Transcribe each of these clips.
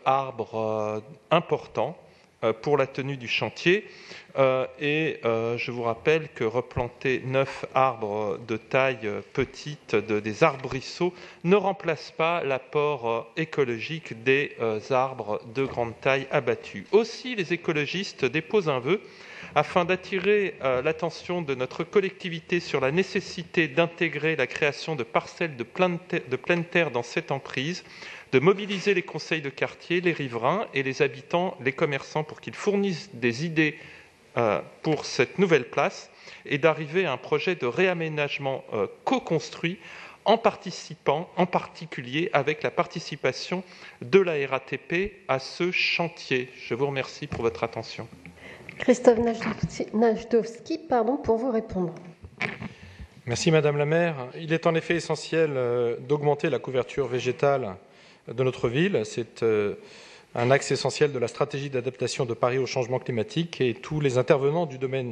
arbres importants pour la tenue du chantier. Je vous rappelle que replanter 9 arbres de taille petite, des arbrisseaux, ne remplace pas l'apport écologique des arbres de grande taille abattus. Aussi, les écologistes déposent un vœu afin d'attirer l'attention de notre collectivité sur la nécessité d'intégrer la création de parcelles de pleine terre dans cette emprise, de mobiliser les conseils de quartier, les riverains et les habitants, les commerçants, pour qu'ils fournissent des idées pour cette nouvelle place et d'arriver à un projet de réaménagement co-construit en participant en particulier avec la participation de la RATP à ce chantier. Je vous remercie pour votre attention. Christophe Najdowski, pour vous répondre. Merci Madame la maire. Il est en effet essentiel d'augmenter la couverture végétale de notre ville. C'est un axe essentiel de la stratégie d'adaptation de Paris au changement climatique et tous les intervenants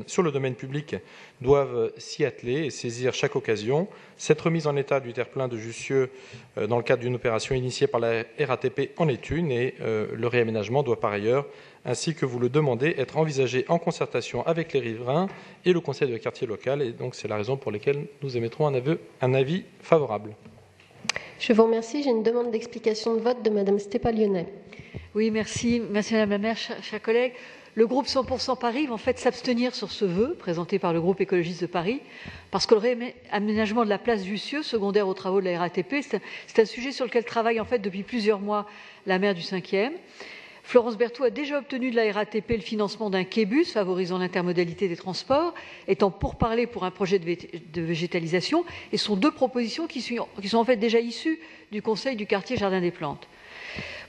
sur le domaine public doivent s'y atteler et saisir chaque occasion. Cette remise en état du terre-plein de Jussieu dans le cadre d'une opération initiée par la RATP en est une et le réaménagement doit par ailleurs, ainsi que vous le demandez, être envisagé en concertation avec les riverains et le conseil de quartier local. Et donc c'est la raison pour laquelle nous émettrons un avis favorable. Je vous remercie. J'ai une demande d'explication de vote de Madame Stépalionnet. Oui, merci Madame la maire, chers collègues. Le groupe 100% Paris va en fait s'abstenir sur ce vœu présenté par le groupe écologiste de Paris, parce que le réaménagement de la place Jussieu, secondaire aux travaux de la RATP, c'est un sujet sur lequel travaille en fait depuis plusieurs mois la maire du 5e. Florence Berthoud a déjà obtenu de la RATP le financement d'un quai-bus favorisant l'intermodalité des transports, étant pourparlers pour un projet de végétalisation, et ce sont deux propositions qui sont en fait déjà issues du conseil du quartier Jardin des Plantes.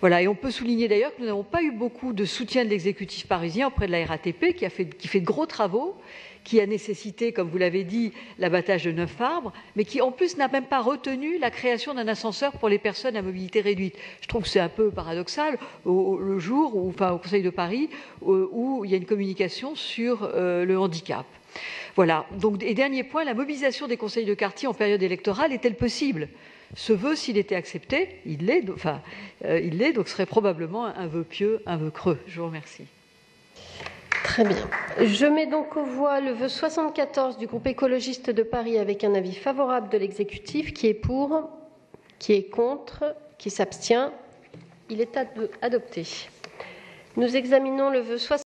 Voilà, et on peut souligner d'ailleurs que nous n'avons pas eu beaucoup de soutien de l'exécutif parisien auprès de la RATP qui fait de gros travaux, qui a nécessité, comme vous l'avez dit, l'abattage de 9 arbres, mais qui en plus n'a même pas retenu la création d'un ascenseur pour les personnes à mobilité réduite. Je trouve que c'est un peu paradoxal le jour, au Conseil de Paris, où il y a une communication sur le handicap. Voilà, donc, et dernier point, la mobilisation des conseils de quartier en période électorale est-elle possible ? Ce vœu, s'il était accepté, il l'est, donc ce serait probablement un vœu pieux, un vœu creux. Je vous remercie. Très bien. Je mets donc aux voix le vœu 74 du groupe écologiste de Paris avec un avis favorable de l'exécutif. Qui est pour ? Qui est contre ? Qui s'abstient ? Il est adopté. Nous examinons le vœu 75